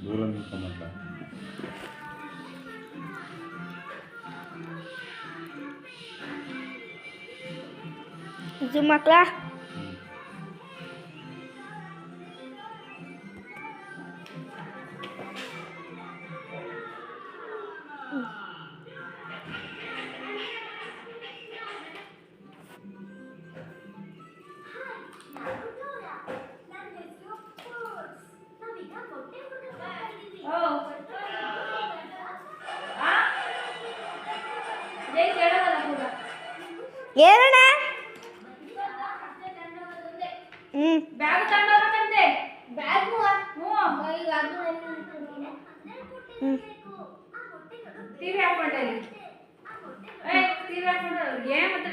ದೂರ ನಿಂತ್ಕೊಂಡ್ಬಿಟ್ಟ. ಇದು ಮಕ್ಕಳ ಏನಣ್ಣ? ಬ್ಯಾಗ್ ತಗೊಂಡೋಗ್ಬೇಕಂತೆ. ಟಿವಿ ಹಾಕೊಂಡೆ ಟಿವಿ ಹಾಕೊಂಡು ಏನ್ ಮತ್ತೆ